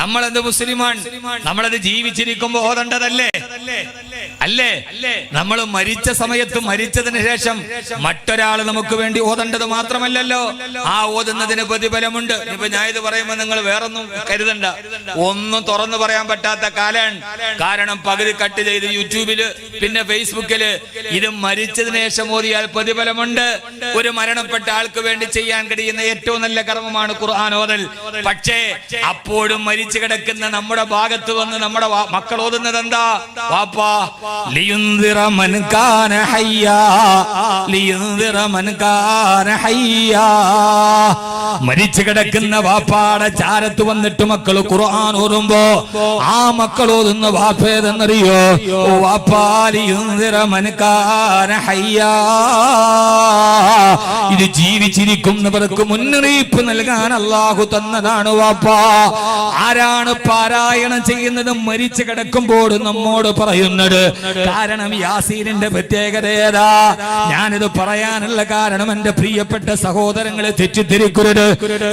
നമ്മളത് മുസ്ലിമാൻ, നമ്മളത് ജീവിച്ചിരിക്കുമ്പോ ഓതേണ്ടതല്ലേ? അല്ലേ? നമ്മൾ മരിച്ച സമയത്ത് മരിച്ചതിന് ശേഷം മറ്റൊരാൾ നമുക്ക് വേണ്ടി ഓതേണ്ടത് മാത്രമല്ലല്ലോ, ആ ഓതുന്നതിന് പ്രതിഫലമുണ്ട്. ഇപ്പൊ ഞാൻ ഇത് പറയുമ്പോ നിങ്ങൾ വേറൊന്നും കരുതണ്ട, ഒന്നും തുറന്നു പറയാൻ പറ്റാത്ത കാലാണ്. കാരണം പകുതി കട്ട് ചെയ്ത് യൂട്യൂബില് പിന്നെ ഫേസ്ബുക്കില് ഇത് മരിച്ചതിന് ശേഷം ഓതിയാൽ പ്രതിഫലമുണ്ട്. ഒരു മരണപ്പെട്ട ആൾക്ക് വേണ്ടി ചെയ്യാൻ കഴിയുന്ന ഏറ്റവും നല്ല കർമ്മമാണ് ഖുർആൻ ഓതൽ. പക്ഷേ അപ്പോഴും മരിച്ചു കിടക്കുന്ന നമ്മുടെ ഭാഗത്ത് വന്ന് നമ്മുടെ മക്കൾ ഓതുന്നത് എന്താ? വാപ്പാ ലിയുൻദിറ മൻ കാന ഹയ്യാ, ലിയുൻദിറ മൻ കാന ഹയ്യാ. മരിച്ചു കിടക്കുന്ന വാപ്പാടെ ചാരത്ത് വന്നിട്ട് മക്കൾ ഖുർആൻ ഓതുമ്പോ ആ മക്കൾ ഓതുന്ന വാപ്പേതെന്നറിയോ? വാപ്പാ ലിയുൻദിറ മൻ കാന ഹയ്യാ. ഇത് ജീവിച്ചിരിക്കുന്നവർക്ക് മുന്നറിയിപ്പ് നൽകാൻ അല്ലാഹു തന്നതാണ് വാപ്പാ. ആരാണ് പാരായണം ചെയ്യുന്നത് മരിച്ചു കിടക്കുമ്പോൾ നമ്മോട് പറയുന്നത്? കാരണം യാസീനിന്റെ പ്രത്യേകത ഏതാ? ഞാനിത് പറയാനുള്ള കാരണം എന്റെ പ്രിയപ്പെട്ട സഹോദരങ്ങളെ തെറ്റിദ്ധരിക്കരുത്.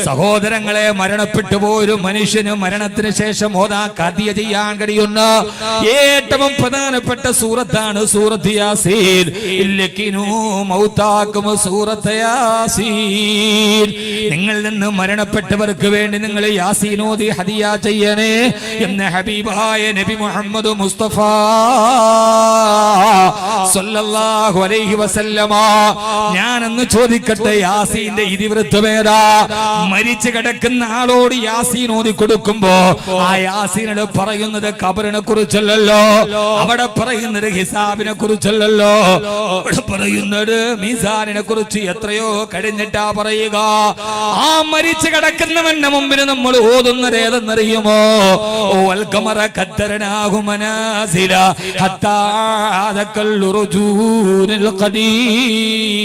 സഹോദരങ്ങളെ, മരണപ്പെട്ടു പോയൊരു മനുഷ്യന് മരണത്തിന് ശേഷം ഓതാ കഥിയ ചെയ്യാൻ കഴിയുന്ന ഏറ്റവും പ്രധാനപ്പെട്ട സൂറത്താണ് സൂറത്ത് യാസീൻ. ഇല്ലകിനു മൗതാകും സൂറത്ത് യാസീൻ. നിങ്ങളിൽ നിന്ന് മരണപ്പെട്ടവർക്ക് വേണ്ടി നിങ്ങൾ യാസീൻ ഓതി ഹദിയ ചെയ്യണേ എന്ന് ഹബീബായ നബി മുഹമ്മദ് മുസ്തഫ സല്ലല്ലാഹു അലൈഹി വസല്ലമ. ഞാനൊന്ന് ചോദിക്കട്ടെ, യാസീന്റെ ഇതിവൃത്തമേതാ? മരിച്ചു കിടക്കുന്ന ആളോട് യാസീൻ ഓതി കൊടുക്കുമ്പോ ആ യാസീനോട് പറയുന്നത് ഖബറിനെ കുറിച്ചല്ലല്ലോ, അവിടെ പറയുന്നത് ഹിസാബിനെ കുറിച്ചല്ലല്ലോ, അവിടെ പറയുന്നത് മീസാനിനെ കുറിച്ച് എത്രയോ കഴിഞ്ഞിട്ടാ പറയുക. ആ മരിച്ചു കിടക്കുന്നവന്റെ മുമ്പിൽ നമ്മൾ ഓതുന്നത് ഏതെന്നറിയുമോ? വൽ ഖമറ ഖദ്ദർനാഹു മനാസില ഹത്താ ആദകൽ റുജൂനിൽ ഖദീം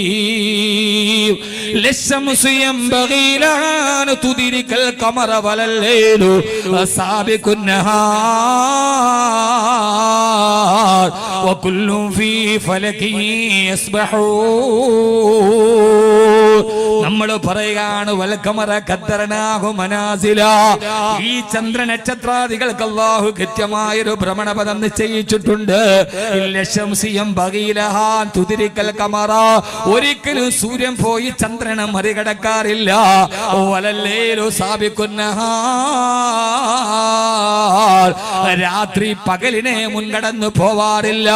ലശംസു യംബഗി ലഹാൻ തുദിരികൽ ഖമറ വലൽ ലൈലു സാബിഖുൻ നഹാർ വകുല്ലു ഫീ ഫലകി യസ്ബഹൂൻ. നമ്മൾ പറയുകയാണ് വൽ ഖമറ ഖദ്ദർനാഹു മനാസില. ഈ ചന്ദ്ര നക്ഷത്രാദികൾക്ക് അല്ലാഹു കൃത്യമായൊരു ഭ്രമണപഥം നിശ്ചയിച്ചിട്ടുണ്ട്. ഒരിക്കലും സൂര്യൻ പോയി ചന്ദ്രനെ മറികടക്കാറില്ല. രാത്രി പകലിനെ മുൻകടന്നു പോവാറില്ല.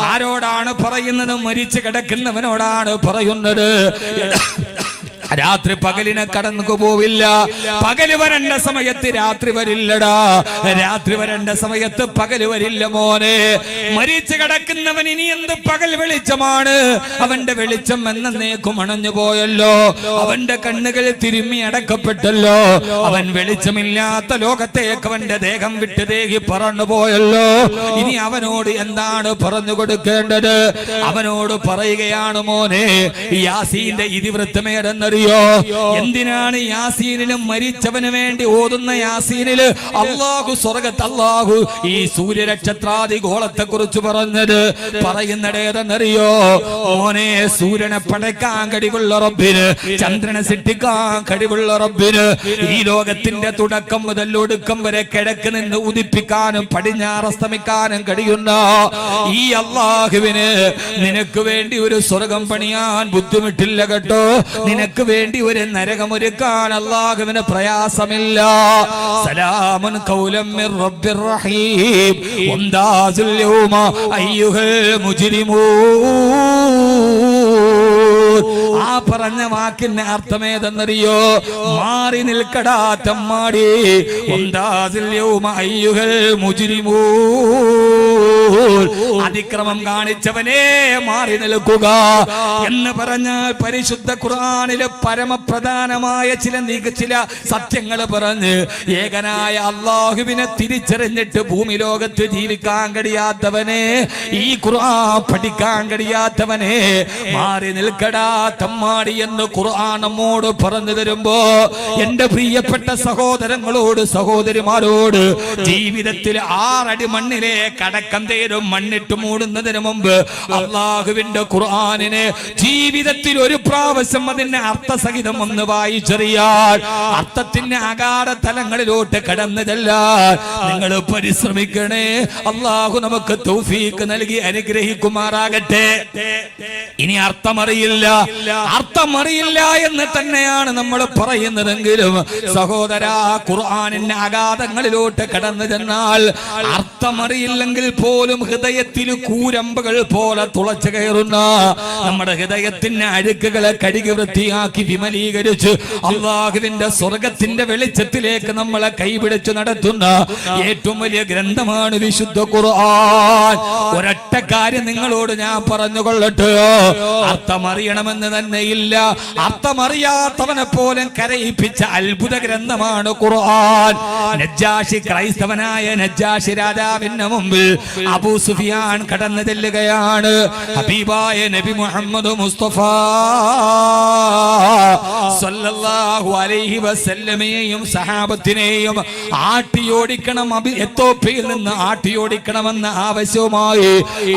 ആരോടാണ് പറയുന്നത്? മരിച്ചു കിടക്കുന്നവനോടാണ് പറയുന്നത്. രാത്രി പകലിനെ കടന്നു പോവില്ല. പകല് വരേണ്ട സമയത്ത് രാത്രി വരില്ലടാ, രാത്രി വരേണ്ട സമയത്ത് പകല് വരില്ല മോനെ. മരിച്ചു കിടക്കുന്നവൻ ഇനി എന്ത് പകൽ വെളിച്ചമാണ്? അവന്റെ വെളിച്ചം എന്നേക്കും അണഞ്ഞു പോയല്ലോ, അവന്റെ കണ്ണുകൾ തിരുമ്മി അടക്കപ്പെട്ടല്ലോ, അവൻ വെളിച്ചമില്ലാത്ത ലോകത്തേക്ക് അവന്റെ ദേഹം വിട്ട് ദേഹി പറന്നു പോയല്ലോ. ഇനി അവനോട് എന്താണ് പറഞ്ഞു കൊടുക്കേണ്ടത്? അവനോട് പറയുകയാണ്, മോനെ യാസീന്റെ ഇതിവൃത്തമേതെന്നറിയോ? എന്തിനാണ് യാസീനിലും മരിച്ചവന് വേണ്ടി ഓതുന്ന യാസീനില് അല്ലാഹു സ്വർഗത്ത് അല്ലാഹു ഈ സൂര്യനക്ഷത്രാദി ഗോളത്തെ കുറിച്ച് പറഞ്ഞത്? പറയുന്നതേതെന്നറിയോ? മോനെ, സൂര്യനെ പടയ്ക്കാൻ കഴിവുള്ള റബ്ബിന്, ചന്ദ്രനെ സൃഷ്ടിക്കാൻ കഴിവുള്ള റബ്ബിന്, ഈ ലോകത്തിന്റെ തുടക്കം മുതൽ ഒടുക്കം വരെ കിഴക്ക് നിന്ന് ഉദിപ്പിക്കാനും പടിഞ്ഞാറസ്തമിക്കാനും കഴിയുന്ന ഈ അല്ലാഹുവിന് നിനക്ക് വേണ്ടി ഒരു സ്വർഗം പണിയാൻ ബുദ്ധിമുട്ടില്ല കേട്ടോ. നിനക്ക് വേണ്ടി ഒരു നരകമൊരുക്കാൻ അല്ലാഹുവിന് പ്രയാസമില്ല. സലാമുൻ ഖൗലൻ മിർ റബ്ബിർ റഹീം വംദാസുൽ യൗമ അയ്യുഹൽ മുജ്രിമൂൻ. ആ പറഞ്ഞ വാക്കിന്റെ അർത്ഥമേതെന്നറിയോ? മാറി നിൽക്കടാ തമ്മാടി. വംദാസുൽ യൗമ അയ്യുഹൽ മുജ്രിമൂൻ. അതിക്രമം കാണിച്ചവനെ മാറി നിൽക്കുക എന്ന് പറഞ്ഞാൽ പരിശുദ്ധ ഖുർആനിലെ പരമപ്രധാനമായ ചില സത്യങ്ങൾ പറഞ്ഞ് ഏകനായ അല്ലാഹുവിനെ തിരിച്ചറിഞ്ഞിട്ട് ഭൂമി ലോകത്ത് ജീവിക്കാൻ കഴിയാത്തവനെ, ഈ ഖുർആൻ പഠിക്കാൻ കഴിയാത്തവനെ, മാറി നിൽക്കടാ ചെമ്മാടി എന്ന് ഖുർആൻ നമ്മോട് പറഞ്ഞു തരുമ്പോ എന്റെ പ്രിയപ്പെട്ട സഹോദരങ്ങളോട് സഹോദരിമാരോട് ജീവിതത്തിൽ 6 അടി മണ്ണിലെ കടക്കം തേരും മണ്ണിട്ട് മൂടുന്നതിന് മുമ്പ് അള്ളാഹുവിന്റെ ഖുർആനിനെ ജീവിതത്തിൽ ഒരു പ്രാവശ്യം അതിന്റെ അർത്ഥസഹിതം ഒന്ന് വായിച്ചറിയാൻ അർത്ഥത്തിന്റെ അഗാധ തലങ്ങളിലോട്ട് കടന്നു ചെല്ലാൻ നിങ്ങൾ പരിശ്രമിക്കണേ. അള്ളാഹു നമുക്ക് തൗഫീഖ് നൽകി അനുഗ്രഹിക്കുമാറാകട്ടെ. ഇനി അർത്ഥമറിയില്ല എന്ന് തന്നെയാണ് നമ്മൾ പറയുന്നതെങ്കിലും സഹോദര ഖുർആനിന്റെ അഗാധങ്ങളിലോട്ട് കടന്നു ചെന്നാൽ അർത്ഥമറിയില്ലെങ്കിൽ പോലും ഹൃദയത്തിൽ കൂരമ്പുകൾ പോലെ തുളച്ചു കയറുന്ന നമ്മുടെ ഹൃദയത്തിന്റെ അഴുക്കുകളെ കഴുകി വൃത്തിയാക്കി വിമലീകരിച്ച് അള്ളാഹുവിന്റെ സ്വർഗത്തിന്റെ വെളിച്ചത്തിലേക്ക് നമ്മളെ കൈപിടിച്ചു നടത്തുന്ന ഏറ്റവും വലിയ ഗ്രന്ഥമാണ് വിശുദ്ധ ഖുർആൻ. ഒരൊറ്റ കാര്യം നിങ്ങളോട് ഞാൻ പറഞ്ഞുകൊള്ളട്ടെ, അർത്ഥമറിയണമെന്ന് തന്നെ ഇല്ല, അർത്ഥമറിയാത്തവനെ പോലും കരയിപ്പിച്ച അത്ഭുത ഗ്രന്ഥമാണ് ഖുർആൻ. നജ്ജാശി ക്രൈസ്തവനായ നജ്ജാശി രാജാവിന്റെ മുമ്പിൽ അബൂ സുഫിയാൻ കടന്നു ചെല്ലുകയാണ്. ഹബീബായ നബി മുഹമ്മദ് മുസ്തഫ സല്ലല്ലാഹു അലൈഹി വസല്ലമയെയും സഹാബത്തിനെയും ആട്ടിയോടിക്കണം, എത്തോപ്യയിൽ നിന്ന് ആട്ടിയോടിക്കണമെന്ന ആവശ്യവുമായി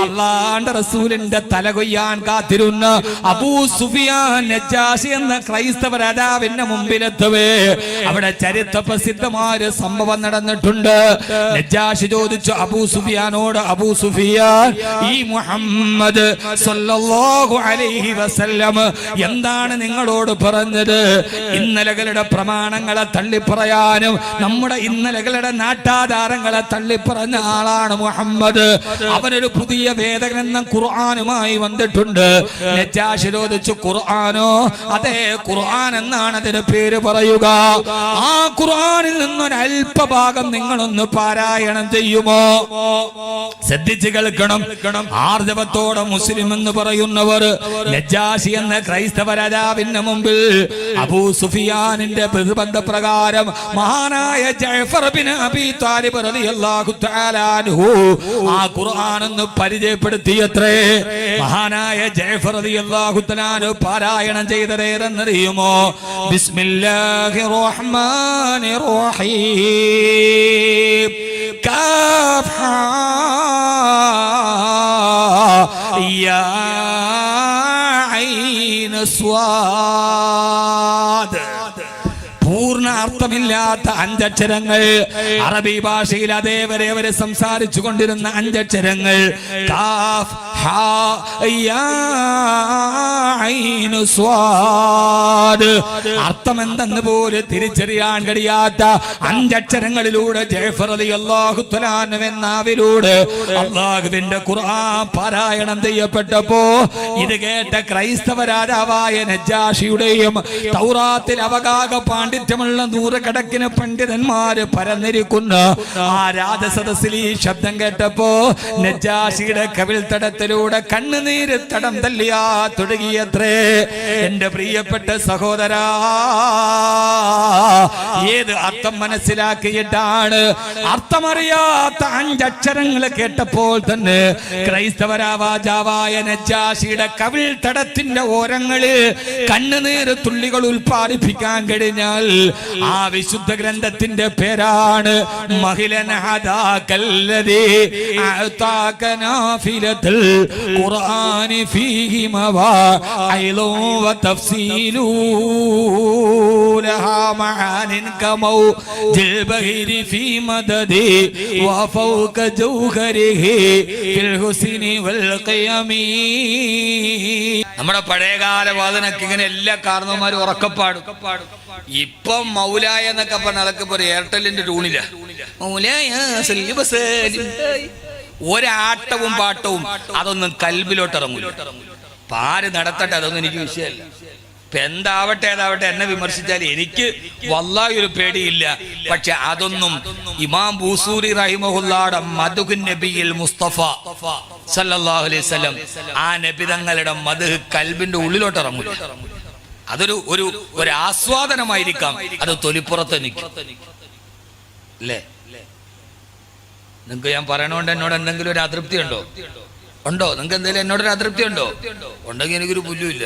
അല്ലാഹുവിന്റെ റസൂലിന്റെ തല കൊയ്യാൻ കാത്തിരുന്ന അബൂ സുഫിയാൻ നജ്ജാശി എന്ന ക്രൈസ്തവ രാജാവിന്റെ മുമ്പിലെത്തവേ അവിടെ ചരിത്ര പ്രസിദ്ധമായ ഒരു സംഭവം നടന്നിട്ടുണ്ട്. നജ്ജാശി ചോദിച്ചു അബൂ സുഫിയാനോട്, അബൂ സുഫിയാൻ, ഈ മുഹമ്മദ് സല്ലല്ലാഹു അലൈഹി വസല്ലം എന്താണ് നിങ്ങളോട് പറഞ്ഞത്? ഇന്നലകളുടെ പ്രമാണങ്ങളെ തള്ളിപ്പറയാനും നമ്മുടെ ഇന്നലകളുടെ നാട്ടാധാരങ്ങളെ തള്ളിപ്പറഞ്ഞ ആളാണ് മുഹമ്മദ്. അവനൊരു പുതിയ വേദഗ്രന്ഥം ഖുർആനുമായി വന്നിട്ടുണ്ട്. നജ്ജാശി ചോദിച്ചു, ഖുർആനോ? അതെ, ഖുർആൻ എന്നാണ് അതിന് പേര് പറയുക. ആ ഖുർആനിൽ നിന്നൊരു അല്പഭാഗം നിങ്ങളൊന്ന് പാരായണം ചെയ്യുമോ? ശ്രദ്ധിച്ച് കേൾക്കണം. ആർജവത്തോടെ മുസ്ലിം എന്ന് പറയുന്നവർ നജ്ജാശി എന്ന ക്രൈസ്തവ രാജാവിന്റെ മുമ്പിൽ അബൂ സുഫിയാനിന്റെ പ്രതിബന്ധ പ്രകാരം മഹാനായ ജഅഫർ ബിൻ അബീ താലിബ് റളിയല്ലാഹു തആല അൻഹു ആ ഖുർആൻ ഒന്ന് പരിചയപ്പെടുത്തിയത്രേ. മഹാനായ ജഅഫർ റളിയല്ലാഹു തആല പാരായണം ചെയ്തത് ഏതെന്നറിയുമോ? ബിസ്മില്ലാഹിർ റഹ്മാനിർ റഹീം കാഫ് ഹാ യാ ഐൻ സ്വാദ്. പൂർണ്ണ അർത്ഥമില്ലാത്ത 5 അക്ഷരങ്ങൾ, അറബി ഭാഷയിൽ അതേവരെ അവരെ സംസാരിച്ചു കൊണ്ടിരുന്ന 5 അക്ഷരങ്ങൾ. കാഫ് ഹാ യാ ഐൻ സ്വാദ്. അർത്ഥം എന്തെന്ന് പോലും തിരിച്ചറിയാൻ കഴിയാത്ത 5 അക്ഷരങ്ങളിലൂടെ ജഅഫർ റളിയല്ലാഹു തആല എന്ന നാവിലൂടെ അല്ലാഹുവിന്റെ ഖുർആൻ പാരായണം ചെയ്യപ്പെട്ടപ്പോ ഇത് കേട്ട ക്രൈസ്തവ രാജാവായ നജ്ജാശിയുടെയും തൗറാത്തിൽ അവഗാഹ പാണ്ഡിത്യമുള്ള 100 കണക്കിന് പണ്ഡിതന്മാര് പരന്നിരിക്കുന്ന ആ രാജസദസ്സിൽ ഈ ശബ്ദം കേട്ടപ്പോ നജ്ജാശിയുടെ കവിൾ തടത്തിലൂടെ കണ്ണുനീര് തടം തല്ലിയാ തുടങ്ങിയത്രേ. എന്റെ പ്രിയപ്പെട്ട സഹോദരാ, ഏത് അർത്ഥം മനസ്സിലാക്കിയിട്ടാണ്? അർത്ഥമറിയാത്ത 5 അക്ഷരങ്ങൾ കേട്ടപ്പോൾ തന്നെ ക്രൈസ്തവ രാജാവായ നജ്ജാശിയുടെ കവിൾ തടത്തിന്റെ ഓരങ്ങളിൽ കണ്ണുനീര് തുള്ളികൾ ഉൽപ്പാദിപ്പിക്കാൻ കഴിഞ്ഞാൽ ആ വിശുദ്ധ ഗ്രന്ഥത്തിന്റെ പേരാണ് മഹിലൻ ഹദാകല്ലദീ അഅതാക നാഫിലത്തുൽ ഖുർആനി ഫീഹി മവാഇലു വതഫ്സീലു ലഹാ മആനിൻ കമൗജിൽ ബഹരി ഫീ മദദി വഫൗക ജൗഹരിഹി ഫിൽ ഹുസ്നി വൽ ഖിയമി. നമ്മുടെ പഴയകാല വാദനക്ക് ഇങ്ങനെ എല്ലാ കാരണവന്മാരും ഉറക്കപ്പാടും. ഇപ്പം മൗലായ എന്നൊക്കെ പറഞ്ഞാൽ അതൊക്കെ ഇപ്പൊ എയർടെല്ലിന്റെ ടൂണില്ല. ഒരാട്ടവും പാട്ടവും അതൊന്നും കൽബിലോട്ട് ഇറങ്ങൂല. പാര് നടത്തട്ടെ, അതൊന്നും എനിക്ക് വിഷയമല്ല. ഇപ്പൊ എന്താവട്ടെ ഏതാവട്ടെ, എന്നെ വിമർശിച്ചാൽ എനിക്ക് വല്ലാഹി ഒരു പേടിയില്ല. പക്ഷെ അതൊന്നും ഇമാം ബൂസൂരി റഹിമഹുല്ലാഹുടെ മദ്ഹുൻ നബിയിൽ മുസ്തഫ സല്ലല്ലാഹു അലൈഹി വസല്ലം ആ നബി തങ്ങളുടെ മദ്ഹ് കൽബിന്റെ ഉള്ളിലോട്ട് ഇറങ്ങൂല. അതൊരു ഒരു ആസ്വാദനമായിരിക്കാം, അത് തൊലിപ്പുറത്ത് നിൽക്കും അല്ലേ? നിങ്ങൾക്ക് ഞാൻ പറയണോണ്ട് എന്നോട് എന്തെങ്കിലും ഒരു അതൃപ്തി ഉണ്ടോ? നിങ്ങൾക്ക് എന്തെങ്കിലും എന്നോടൊരു അതൃപ്തി ഉണ്ടോ? ഉണ്ടെങ്കിൽ എനിക്കൊരു പുല്ലുമില്ല.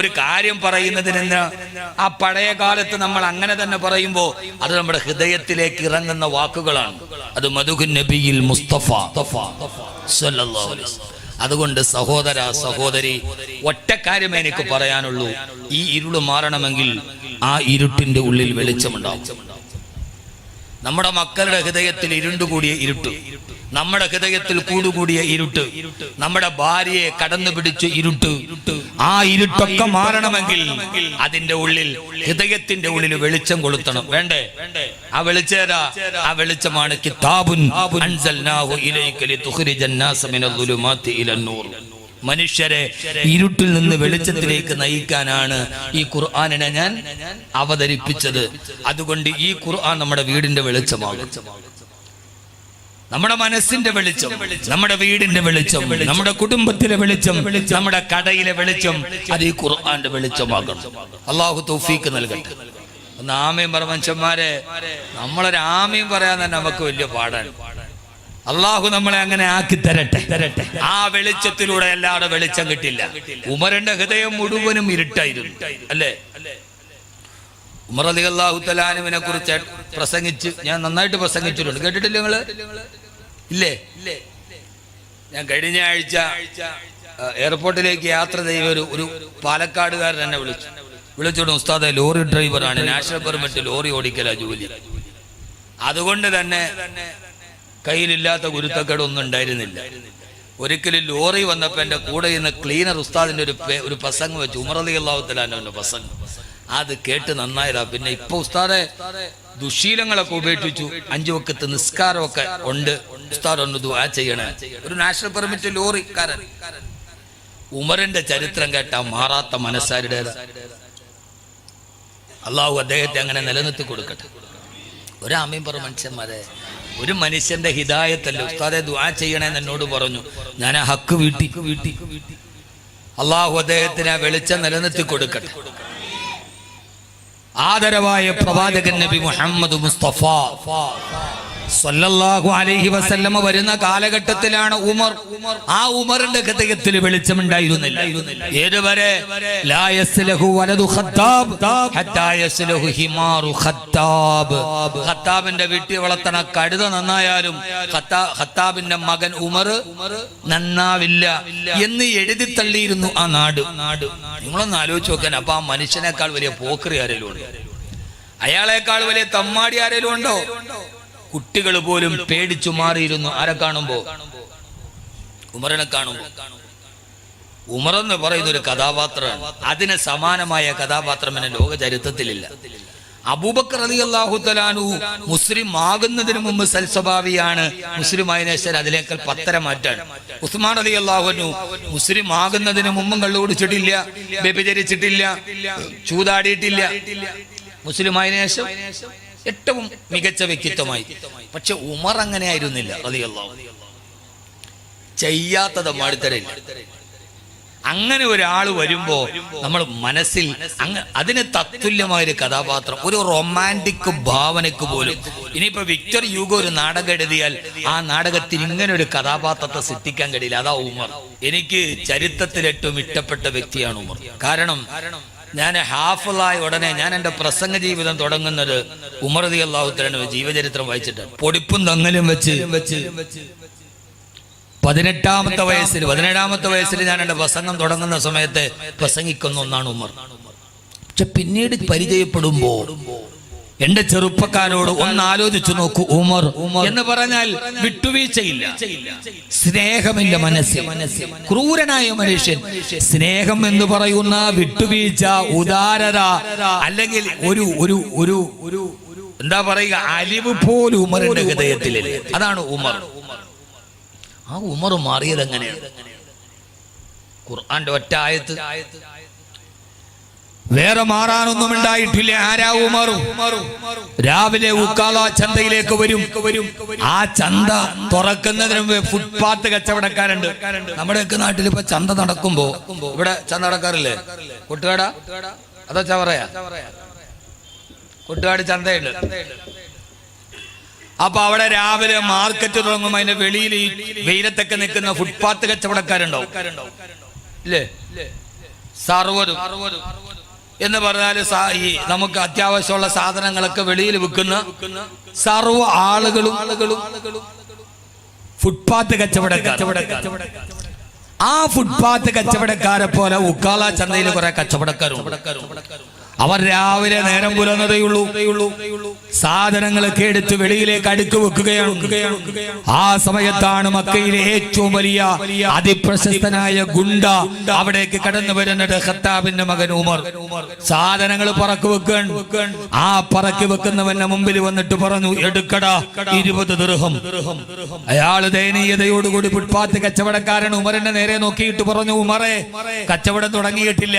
ഒരു കാര്യം പറയുന്നതിന് ആ പഴയ കാലത്ത് നമ്മൾ അങ്ങനെ തന്നെ പറയുമ്പോൾ അത് നമ്മുടെ ഹൃദയത്തിലേക്ക് ഇറങ്ങുന്ന വാക്കുകളാണ്. അത് മദ്ഹുൻ നബിയിൽ മുസ്തഫ സല്ലല്ലാഹു അലൈഹി വസല്ലം. അതുകൊണ്ട് സഹോദര സഹോദരി, ഒറ്റ കാര്യമേ എനിക്ക് പറയാനുള്ളൂ. ഈ ഇരുള് മാറണമെങ്കിൽ ആ ഇരുട്ടിന്റെ ഉള്ളിൽ വെളിച്ചമുണ്ടാവും. നമ്മുടെ മക്കളുടെ ഹൃദയത്തിൽ ഇരുണ്ടുകൂടിയ ഇരുട്ട്, നമ്മുടെ ഹൃദയത്തിൽ കൂടുകൂടിയ ഇരുട്ട്, നമ്മുടെ ഭാര്യയെ കടന്നു പിടിച്ച ഇരുട്ട്, ആ ഇരുട്ടൊക്കെ മാറണമെങ്കിൽ അതിന്റെ ഉള്ളിൽ, ഹൃദയത്തിന്റെ ഉള്ളിൽ വെളിച്ചം കൊളുത്തണം. വേണ്ടേ? ആ വെളിച്ചമാണ് കിതാബുൻ അൻസൽനാഹു ഇലൈക ലിതുഖ്രിജൻ നാസ മിനൽ ദുലുമാതി ഇലൻ നൂർ. മനുഷ്യരെ ഇരുട്ടിൽ നിന്ന് വെളിച്ചത്തിലേക്ക് നയിക്കാനാണ് ഈ ഖുർആനിനെ ഞാൻ അവതരിപ്പിച്ചത്. അതുകൊണ്ട് ഈ ഖുർആൻ നമ്മുടെ വീടിന്റെ വെളിച്ചമാകും, നമ്മുടെ മനസ്സിന്റെ വെളിച്ചം, നമ്മുടെ വീടിന്റെ വെളിച്ചം, നമ്മുടെ കുടുംബത്തിലെ വെളിച്ചം, നമ്മുടെ കടയിലെ വെളിച്ചം, അത് ഈ ഖുർആന്റെ വെളിച്ചമാകണം. അള്ളാഹു തൗഫീക്ക് നൽകട്ടെ. ഒന്ന് ആമയും പറ മനുഷ്യന്മാരെ. നമ്മളൊരു ആമയും പറയാൻ തന്നെ നമുക്ക് വലിയ പാടാണ്. അള്ളാഹു നമ്മളെ അങ്ങനെ ആക്കി തരട്ടെ. ആ വെളിച്ചത്തിലൂടെ എല്ലാവരുടെ വെളിച്ചം കിട്ടില്ല. ഉമറിന്റെ ഹൃദയം മുഴുവനും ഇരുട്ടായിരുന്നു, അല്ലേ? ഉമർ റളിയല്ലാഹു തആല അൻഹുവിനെ കുറിച്ച് പ്രസംഗിച്ച് ഞാൻ നന്നായിട്ട് പ്രസംഗിച്ചിട്ടുണ്ട്. കേട്ടിട്ടില്ല നിങ്ങള്? ഇല്ലേ? ഞാൻ കഴിഞ്ഞ ആഴ്ച എയർപോർട്ടിലേക്ക് യാത്ര ചെയ്ത ഒരു പാലക്കാടുകാരൻ എന്നെ വിളിച്ചോടും, ഉസ്താദെ ലോറി ഡ്രൈവറാണ്, നാഷണൽ പെർമിറ്റ് ലോറി ഓടിക്കലാ ജോലി. അതുകൊണ്ട് തന്നെ കയ്യിലില്ലാത്ത ഗുരുത്തക്കേടൊന്നും ഉണ്ടായിരുന്നില്ല. ഒരിക്കലും ലോറി വന്നപ്പോ എന്റെ കൂടെ ഇന്ന് ക്ലീനർ ഉസ്താദിന്റെ ഒരു പ്രസംഗം വെച്ചു, ഉമർ റളിയല്ലാഹു തആല അൻഹുവിന്റെ പ്രസംഗം. അത് കേട്ട് നന്നായതാ. പിന്നെ ഇപ്പൊ ഉസ്താദെ ദുശീലങ്ങളൊക്കെ ഉപേക്ഷിച്ചു, 5 വക്ത് നിസ്കാരമൊക്കെ ഉണ്ട്, ഉസ്താദ് ഒന്ന് ദുആ ചെയ്യണേ. ഒരു നാഷണൽ പെർമിറ്റ് ലോറിക്കാരൻ. ഉമറിന്റെ ചരിത്രം കേട്ടാ മാറാത്ത മനസ്സാരുടെ. അള്ളാഹു അദ്ദേഹത്തെ അങ്ങനെ നിലനിർത്തി കൊടുക്കട്ടെ. ഒരാമയും പറ മനുഷ്യന്മാരെ. ഒരു മനുഷ്യന്റെ ഹിദായത്തല്ല. ഉസ്താദെ ദുആ ചെയ്യണേന്ന് എന്നോട് പറഞ്ഞു. ഞാൻ ആ ഹക്ക് വീട്ടി. അള്ളാഹു അദ്ദേഹത്തിന് വെളിച്ചം നിലനിർത്തി കൊടുക്കട്ടെ. ആദരവായ പ്രവാചകൻ നബി മുഹമ്മദ് മുസ്തഫ സല്ലല്ലാഹു അലൈഹി വസല്ലമ വരുന്ന കാലഘട്ടത്തിലാണ് ഉമർ. ആ ഉമറിന്റെ ഹൃദയത്തിൽ വെളിച്ചമുണ്ടായിരുന്നില്ല. ഏതുവരെ? ലാ യസ്ലഹു വലദു ഖത്താബ് ഹത്താ യസ്ലഹു ഹിമാറു ഖത്താബ്. ഖത്താബിന്റെ വീട്ടിൽ വളർത്തണ കഴുത നന്നായാലും ഖത്താബിന്റെ മകൻ ഉമർ നന്നാവില്ല എന്ന് എഴുതി തള്ളിയിരുന്നു ആ നാട്. നിങ്ങളൊന്ന് ആലോചിച്ച് നോക്കാൻ. അപ്പൊ ആ മനുഷ്യനേക്കാൾ വലിയ പോക്കറി ആരെങ്കിലും ഉണ്ടോ? അയാളെക്കാൾ വലിയ തമ്മാടി ആരെങ്കിലും ഉണ്ടോ? കുട്ടികൾ പോലും പേടിച്ചു മാറിയിരുന്നു. ആരെ കാണുമ്പോ? ഉമറിനെ കാണുമ്പോ. ഉമർ എന്ന് പറയുന്ന ഒരു കഥാപാത്രമാണ്. അതിന് സമാനമായ കഥാപാത്രം എന്നെ ലോക ചരിത്രത്തിലില്ല. അബൂബക്കർ റളിയല്ലാഹു തആല അൻഹു മുസ്ലിം ആകുന്നതിന് മുമ്പ് സൽസ്വഭാവിയാണ്. മുസ്ലിം ആയതിനു ശേഷം അതിലേക്കാൾ 10 മാറ്റാണ്. ഉസ്മാൻ റളിയല്ലാഹു അൻഹു മുസ്ലിം ആകുന്നതിന് മുമ്പും കള്ളു കുടിച്ചിട്ടില്ല, വ്യഭിചരിച്ചിട്ടില്ല, ചൂതാടിയിട്ടില്ല. മുസ്ലിം ആയതിനു ശേഷം ഏറ്റവും മികച്ച വ്യക്തിത്വമായി. പക്ഷെ ഉമർ അങ്ങനെ ആയിരുന്നില്ല റളിയല്ലാഹു. ചെയ്യാത്തത് മാടിത്തരില്ല. അങ്ങനെ ഒരാൾ വരുമ്പോ നമ്മൾ മനസ്സിൽ അതിന് തത്തുല്യമായൊരു കഥാപാത്രം, ഒരു റൊമാൻറ്റിക് ഭാവനക്ക് പോലും. ഇനിയിപ്പോ വിക്ടർ യൂഗോ ഒരു നാടകം എഴുതിയാൽ ആ നാടകത്തിൽ ഇങ്ങനെ ഒരു കഥാപാത്രത്തെ സൃഷ്ടിക്കാൻ കഴിയില്ല. അതാ ഉമർ. എനിക്ക് ചരിത്രത്തിൽ ഏറ്റവും ഇഷ്ടപ്പെട്ട വ്യക്തിയാണ് ഉമർ. കാരണം ഞാൻ ഹാഫിളായ ഉടനെ ഞാൻ എൻ്റെ പ്രസംഗ ജീവിതം തുടങ്ങുന്നത് ഉമർ റളിയല്ലാഹു തആല ജീവചരിത്രം വായിച്ചിട്ടാണ്. പൊടിപ്പും തങ്ങലും വെച്ച് 17ാമത്തെ വയസ്സിൽ ഞാൻ എൻ്റെ പ്രസംഗം തുടങ്ങുന്ന സമയത്ത് പ്രസംഗിക്കുന്ന ഒന്നാണ് ഉമർ. പക്ഷെ പിന്നീട് പരിചയപ്പെടുമ്പോ എന്റെ ചെറുപ്പക്കാരോട് ഒന്ന് ആലോചിച്ചു നോക്കൂ. ഉമർ എന്ന് പറഞ്ഞാൽ വിട്ടുവീഴ്ചയില്ല, സ്നേഹമില്ല മനസ്സിൽ. ക്രൂരനായ മനുഷ്യൻ. സ്നേഹം എന്ന് പറയുന്ന വിട്ടുവീഴ്ച, ഉദാരത, അല്ലെങ്കിൽ ഒരു എന്താ പറയുക, അലിവ് പോലും ഉമറിന്റെ ഹൃദയത്തിലില്ല. അതാണ് ഉമർ. ആ ഉമർ മാറിയത് എങ്ങനെയാണ്? ഖുർആന്റെ ഒറ്റ ആയത്ത്. വേറെ മാറാനൊന്നും ഉണ്ടായിട്ടില്ല. ആരാ ഉമർ? രാവിലെ ഉക്കാല ചന്തയിലേക്ക് വരും. ആ ചന്ത തുറക്കുന്നതിന് ഫുട്പാത്ത് കച്ചവടക്കാരുണ്ട്. നമ്മുടെയൊക്കെ നാട്ടിൽ ഇപ്പൊ ചന്ത നടക്കുമ്പോ ഇവിടെ ചന്ത നടക്കാറില്ലേ? കൊട്ടുകാട അതോ ചവറയാ? കൊട്ടുകാട് ചന്തയുണ്ട്. അപ്പൊ അവിടെ രാവിലെ മാർക്കറ്റ് തുടങ്ങും. അതിന്റെ വെളിയിൽ ഈ വെയിലത്തൊക്കെ നിൽക്കുന്ന ഫുട്പാത്ത് കച്ചവടക്കാരുണ്ടാവും, ഇല്ലേ? സർവ്വതും എന്ന് പറഞ്ഞാൽ ഈ നമുക്ക് അത്യാവശ്യമുള്ള സാധനങ്ങളൊക്കെ വെളിയിൽ വിൽക്കുന്ന സർവ്വ ആളുകളും ഫുട്പാത്ത് കച്ചവടക്കാർ. ആ ഫുട്പാത്ത് കച്ചവടക്കാരെ പോലെ ഉക്കാള ചന്തയിൽ കുറെ കച്ചവടക്കാരുണ്ട്. അവർ രാവിലെ നേരം പുലർന്നതേയുള്ളൂ, സാധനങ്ങളൊക്കെ എടുത്ത് വെളിയിലേക്ക് അടുക്കി വെക്കുകയാണ്. ആ സമയത്താണ് മക്കയിലെ ഏറ്റവും വലിയ അതിപ്രശസ്തനായ ഗുണ്ട അവിടേക്ക് കടന്നു വരുന്നത്. ഖത്താബിന്റെ മകൻ ഉമർ സാധനങ്ങൾ പറക്കി വെക്കാൻ. ആ പറക്കി വെക്കുന്നവന്റെ മുമ്പിൽ വന്നിട്ട് പറഞ്ഞു, എടുക്കടാ 20 ദിർഹം. അയാൾ ദയനീയതയോടുകൂടി ഫുട്പാത്ത് കച്ചവടക്കാരൻ ഉമറിന്റെ നേരെ നോക്കിയിട്ട് പറഞ്ഞു, ഉമറെ, കച്ചവടം തുടങ്ങിയിട്ടില്ല,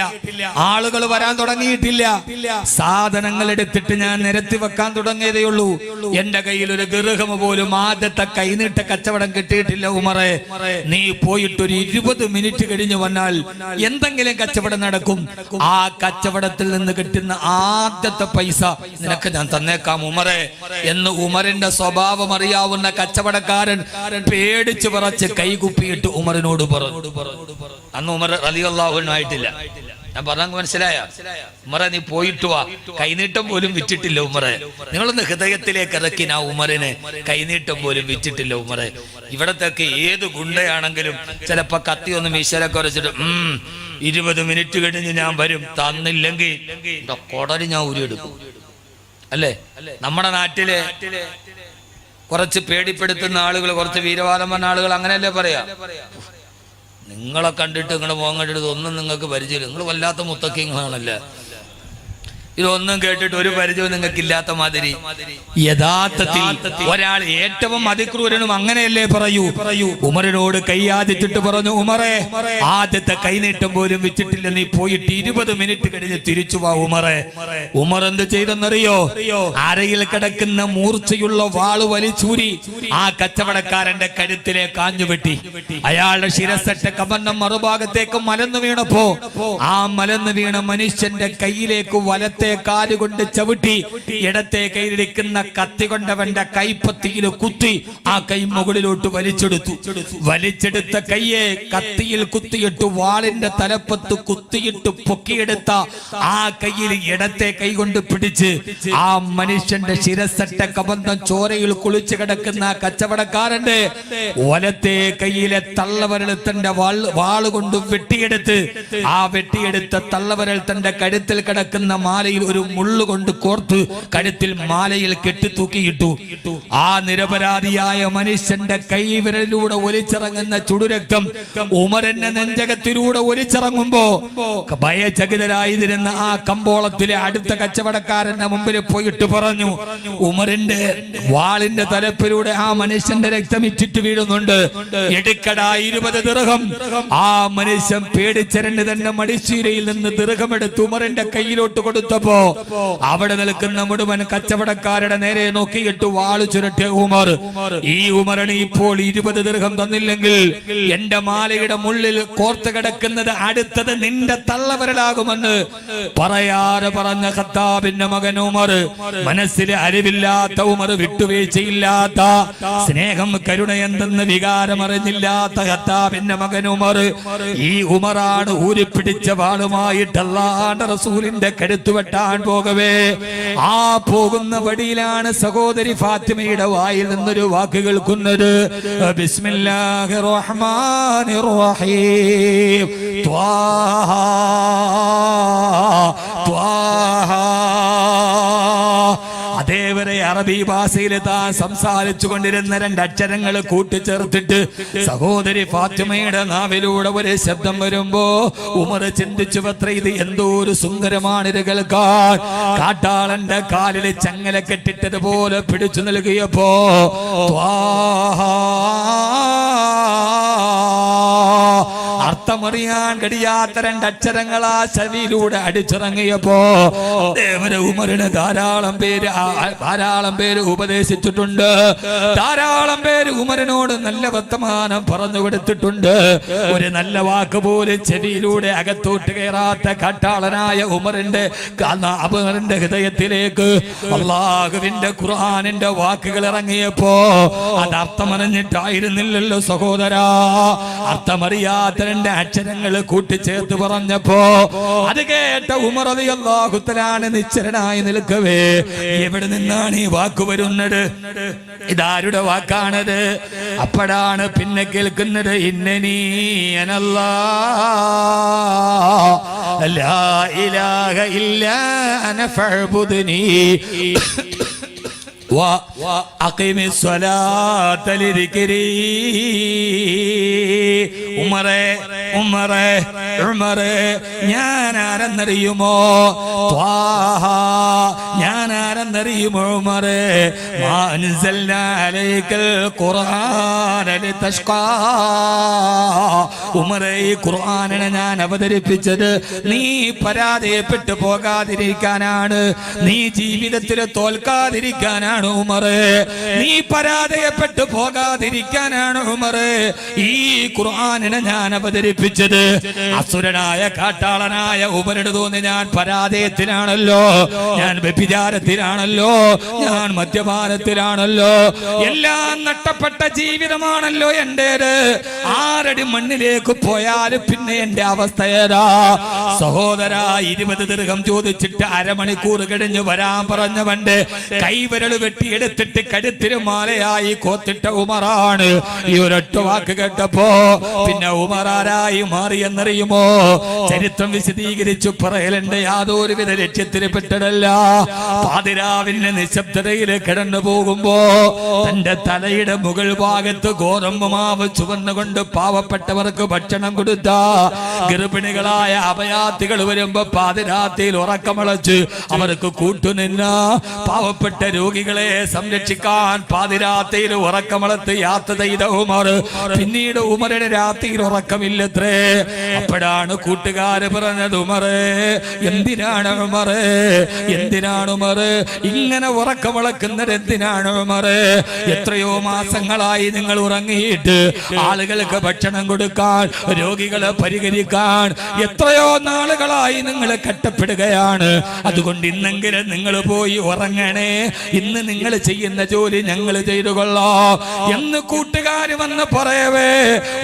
ആളുകൾ വരാൻ തുടങ്ങിയിട്ടില്ല, സാധനങ്ങൾ എടുത്തിട്ട് ഞാൻ നിരത്തി വെക്കാൻ തുടങ്ങിയതേയുള്ളൂ, എന്റെ കയ്യിൽ ഒരു ദിർഹം പോലും ആദ്യത്തെ കൈനീട്ട കച്ചവടം കിട്ടിയിട്ടില്ല. ഉമറെ, നീ പോയിട്ട് ഒരു 20 മിനിറ്റ് കഴിഞ്ഞു വന്നാൽ എന്തെങ്കിലും കച്ചവടം നടക്കും. ആ കച്ചവടത്തിൽ നിന്ന് കിട്ടുന്ന ആദ്യത്തെ പൈസ നിനക്ക് ഞാൻ തന്നേക്കാം ഉമറെ എന്ന് ഉമറിന്റെ സ്വഭാവം അറിയാവുന്ന കച്ചവടക്കാരൻ പേടിച്ചു പറച്ച് കൈകുപ്പിയിട്ട് ഉമറിനോട് പറഞ്ഞു. അന്ന് ഉമർ റളിയല്ലാഹു അൻഹു ആയിട്ടില്ല. ഞാൻ പറഞ്ഞ മനസ്സിലായ? ഉമറെ, നീ പോയിട്ട് വാ, കൈനീട്ടം പോലും വിറ്റിട്ടില്ല ഉമറെ. നിങ്ങളൊന്ന് ഹൃദയത്തിലേക്ക് ഇറക്കി. ആ ഉമറിനെ കൈനീട്ടം പോലും വിറ്റിട്ടില്ല ഉമറെ. ഇവിടത്തേക്ക് ഏത് ഗുണ്ടയാണെങ്കിലും ചിലപ്പോ കത്തി ഒന്ന് മീശലൊക്കെ വരച്ചിട്ട് 20 മിനിറ്റ് കഴിഞ്ഞ് ഞാൻ വരും, തന്നില്ലെങ്കിൽ കൊടരി ഞാൻ ഉരിയെടുക്കും. അല്ലേ? നമ്മുടെ നാട്ടിലെ കുറച്ച് പേടിപ്പെടുത്തുന്ന ആളുകൾ, കുറച്ച് വീരവാദം പറഞ്ഞ ആളുകൾ അങ്ങനെയല്ലേ പറയാ? നിങ്ങളെ കണ്ടിട്ട് നിങ്ങളുടെ മോൻ കണ്ടിട്ട് ഒന്നും നിങ്ങൾക്ക് പരിചയമില്ല, നിങ്ങൾ വല്ലാത്ത മുത്തക്കിങ്ങളാണല്ലേ, ഇതൊന്നും കേട്ടിട്ട് ഒരു പരിചയവും നിങ്ങൾക്ക് ഇല്ലാത്ത മാതിരി. യഥാർത്ഥത്തിൽ ഒരാൾ ഏറ്റവും അതിക്രൂരനും അങ്ങനെയല്ലേ പറയൂ. ഉമറിനോട് കൈയാദിച്ചിട്ട് പറഞ്ഞു, ഉമറെ, ആദ്യത്തെ കൈനീട്ടം പോലും വെച്ചിട്ടില്ല, നീ പോയിട്ട് 20 മിനിറ്റ് കഴിഞ്ഞ് തിരിച്ചു വാ ഉമറെ. ഉമർ എന്ത് ചെയ്തെന്നറിയോ? അരയിൽ കിടക്കുന്ന മൂർച്ചയുള്ള വാള് വലിച്ചൂരി ആ കച്ചവടക്കാരന്റെ കഴുത്തിലെ കാഞ്ഞുവെട്ടി. അയാളുടെ ശിരസറ്റ കമന്നം മറുഭാഗത്തേക്ക് മലന്നു വീണപ്പോ ആ മലന്നു വീണ മനുഷ്യന്റെ കയ്യിലേക്ക് വലത്തെ കാലുകൊണ്ട് ചവിട്ടി ഇടത്തെ കയ്യിലിരിക്കുന്ന കത്തി കൊണ്ടവന്റെ കൈപ്പത്തിയിൽ കുത്തി ആ കൈ മുകളിലോട്ട് വലിച്ചെടുത്ത കയ്യെ കത്തിയിൽ കുത്തിയിട്ട് വാളിന്റെ തലപ്പത്ത് കുത്തിയിട്ട് പൊക്കിയെടുത്ത ആ കയ്യിൽ ഇടത്തെ കൈ കൊണ്ട് പിടിച്ച് ആ മനുഷ്യന്റെ ശിരസറ്റ കബന്ധം ചോരയിൽ കുളിച്ചു കിടക്കുന്ന കച്ചവടക്കാരന്റെ വലത്തെ കയ്യിലെ തള്ളവരൽ തന്റെ വാളുകൊണ്ട് വെട്ടിയെടുത്ത് ആ വെട്ടിയെടുത്ത തള്ളവരൽ തന്റെ കഴുത്തിൽ കിടക്കുന്ന മാല ഒരു മുള്ളുകൊണ്ട് കോർത്ത് കഴുത്തിൽ മാലയിൽ കെട്ടിത്തൂക്കിയിട്ടു. ആ നിരപരാധിയായ മനുഷ്യന്റെ കൈവിരലിലൂടെ ഒലിച്ചിറങ്ങുന്ന ചുടുരക്തം ഉമറിന്റെ നെഞ്ചകത്തിലൂടെ ഒലിച്ചിറങ്ങുമ്പോ ഭയചകിതരായിരുന്ന ആ കമ്പോളത്തിലെ അടുത്ത കച്ചവടക്കാരന്റെ മുമ്പിൽ പോയിട്ട് പറഞ്ഞു, ഉമറിന്റെ വാളിന്റെ തലപ്പിലൂടെ ആ മനുഷ്യന്റെ രക്തം ഇറ്റിട്ട് വീഴുന്നുണ്ട്, എടുക്കടാ 20 ദിർഹം. ആ മനുഷ്യൻ പേടിച്ചരണ്ട് തന്നെ മടിശീലയിൽ നിന്ന് ദിർഹമെടുത്ത് ഉമറിന്റെ കയ്യിലോട്ട് കൊടുത്തപ്പോ അവിടെ നിൽക്കുന്ന മുഴുവൻ കച്ചവടക്കാരുടെ നേരെ നോക്കിയിട്ട് വാളു ചുരട്ടിയ ഉമർ, ഈ ഉമറിന് ഇപ്പോൾ 20 ദിർഹം തന്നില്ലെങ്കിൽ എന്റെ മാലയുടെ മുള്ളിൽ കോർത്ത് കിടക്കുന്നത് അടുത്തത് നിന്റെ തള്ളവരലാകുമെന്ന് പറയാതെ പറഞ്ഞ ഖത്താബിന്റെ മകൻ ഉമർ, മനസ്സിലെ അറിവില്ലാത്ത ഉമർ, വിട്ടുവീഴ്ചയില്ലാത്ത സ്നേഹം കരുണയെന്തെന്ന് വികാരം അറിഞ്ഞില്ലാത്ത ഖത്താബിന്റെ മകൻ ഉമർ, ഈ ഉമറാണ് ഊരിപ്പിടിച്ച വാളുമായിട്ട് അല്ലാഹുവിന്റെ റസൂലിന്റെ കഴുത്തുവെട്ടാൻ പോകവേ ആ പോകുന്ന വഴിയിലാണ് സഹോദരി ഫാത്തിമയുടെ വായിൽ നിന്നൊരു വാക്ക് കേൾക്കുന്നത്. ബിസ്മില്ലാഹിർ റഹ്മാനിർ റഹീം. ത്വാഹ ത്വാഹ. അതേവരെ അറബി ഭാഷയിൽ താൻ സംസാരിച്ചു കൊണ്ടിരുന്ന 2 അക്ഷരങ്ങൾ കൂട്ടിച്ചേർത്തിട്ട് സഹോദരി ഫാത്തിമയുടെ നാവിലൂടെ ഒരു ശബ്ദം വരുമ്പോ ഉമർ ചിന്തിച്ചു, പത്ര ഇത് എന്തോ ഒരു സുന്ദരമാണ് ഇത് കേൾക്കാൻ. കാട്ടാളന്റെ കാലിൽ ചങ്ങല കെട്ടിട്ടതുപോലെ പിടിച്ചു നൽകിയപ്പോ അർത്ഥമറിയാൻ കഴിയാത്ത 2 അക്ഷരങ്ങളാ ചെവിയിലൂടെ അടിച്ചിറങ്ങിയപ്പോ ഉമറിന് ധാരാളം പേര് ഉപദേശിച്ചിട്ടുണ്ട്, ധാരാളം പേര് ഉമറിനോട് നല്ല വർത്തമാനം പറഞ്ഞു കൊടുത്തിട്ടുണ്ട്. ഒരു നല്ല വാക്ക് പോലും ചെവിയിലൂടെ അകത്തോട്ട് കയറാത്ത കാട്ടാളനായ ഉമറിന്റെ ഹൃദയത്തിലേക്ക് അല്ലാഹുവിന്റെ ഖുർആനിന്റെ വാക്കുകൾ ഇറങ്ങിയപ്പോ അത് അർത്ഥമറിഞ്ഞിട്ടായിരുന്നില്ലല്ലോ സഹോദരാ. അർത്ഥമറിയാത്ത 2 അക്ഷരങ്ങൾ കൂട്ടിച്ചേർത്ത് പറഞ്ഞപ്പോ അത് കേട്ട ഉമർ റളിയല്ലാഹു തആല നിശ്ചലനായി നിൽക്കവേ എവിടെ നിന്നാണ് ഈ വാക്ക് വരുന്നത്? ഇതാരുടെ വാക്കാണത്? അപ്പോഴാണ് പിന്നെ കേൾക്കുന്നത് ഇന്നനീ അനല്ലാഹ് ലാ ഇലാഹ ഇല്ലാ അന ഫഅ്ബുദ്നി وأقم الصلاة لذكري. ഉമറേ ഞാൻ ആരെന്നറിയുമോ? ത്വാഹ ഞാൻ ആരെന്നറിയുമോ? ഉമറേ മാ അൻസൽനാ അലൈക്കൽ ഖുർആന ലിതഷ്ഖാ. ഉമറേ ഈ ഖുർആനിനെ ഞാൻ അവതരിപ്പിച്ചത് നീ പരാജയപ്പെട്ടു പോകാതിരിക്കാനാണ്, നീ ജീവിതത്തിൽ തോൽക്കാതിരിക്കാനാണ് ഉമറേ, നീ പരാജയപ്പെട്ടു പോകാതിരിക്കാനാണ് ഉമറേ ഈ ഖുർആനിനെ ഞാൻ അവതരിപ്പിച്ചത്. അസുരനായ കാട്ടാളനായ ഉമറിന് തോന്നി ഞാൻ പരാജയത്തിലാണല്ലോ, ഞാൻ വ്യഭിചാരത്തിലാണല്ലോ, ഞാൻ മദ്യപാനത്തിലാണല്ലോ, എല്ലാം നഷ്ടപ്പെട്ട ജീവിതമാണല്ലോ എന്റേത്. 6 അടി മണ്ണിലേക്ക് പോയാലും പിന്നെ എന്റെ അവസ്ഥ ഏതാ? സഹോദര 20 ദിർഹം ചോദിച്ചിട്ട് അരമണിക്കൂർ കഴിഞ്ഞ് വരാൻ പറഞ്ഞവന്റെ കൈവിരൽ വെട്ടിയെടുത്തിട്ട് കഴുത്തിന് മാലയായി കോത്തിട്ട ഉമറാണ്. ഈ ഒരൊറ്റ വാക്ക് കേട്ടപ്പോ പിന്നെ ഉമറാരായി മാറിയെന്നറിയുമോ? ചരിത്രം വിശദീകരിച്ചു പറയലെന്റെ യാതൊരുവിധ ലക്ഷ്യത്തിന് പെട്ടതല്ല. പാതിരാവിന്റെ നിശബ്ദതയിൽ കിടന്നു പോകുമ്പോ തന്റെ തലയുടെ മുകൾ ഭാഗത്ത് ഗോതമ്പ് മാവ് ചുവന്നുകൊണ്ട് പാവപ്പെട്ടവർക്ക് ഭക്ഷണം കൊടുത്ത ഗർഭിണികളായ അഭയാർത്ഥികൾ വരുമ്പോ പാതിരാത്രിയിൽ ഉറക്കമളച്ച് അവർക്ക് കൂട്ടുനിന്ന പാവപ്പെട്ട രോഗികളെ സംരക്ഷിക്കാൻ പാതിരാത്രിയിൽ ഉറക്കമളത്ത് യാത്ര ചെയ്ത ഉമർ. പിന്നീട് ഉമറിന് രാത്രിയിൽ ഉറക്കമില്ലത്രേ. അപ്പോഴാണ് കൂട്ടുകാര് പറഞ്ഞത്, ഉമറേ എന്തിനാണ് ഉമറേ, എന്തിനാണ് ഉമറേ ഇങ്ങനെ ഉറക്കമളക്കുന്നത്? എന്തിനാണ് ഉമറേ? എത്രയോ മാസങ്ങളായി നിങ്ങൾ ഉറങ്ങിയിട്ട് ആളുകൾക്ക് ഭക്ഷണം കൊടുക്കാൻ, രോഗികളെ പരിഹരിക്കാൻ എത്രയോ നാളുകളായി നിങ്ങൾ കഷ്ടപ്പെടുകയാണ്. അതുകൊണ്ട് ഇന്നെങ്കിലും നിങ്ങൾ പോയി ഉറങ്ങണേ, ഇന്ന് നിങ്ങൾ ചെയ്യുന്ന ജോലി ഞങ്ങൾ ചെയ്തു കൊള്ളാം എന്ന് കൂട്ടുകാര് വന്ന് പറയവേ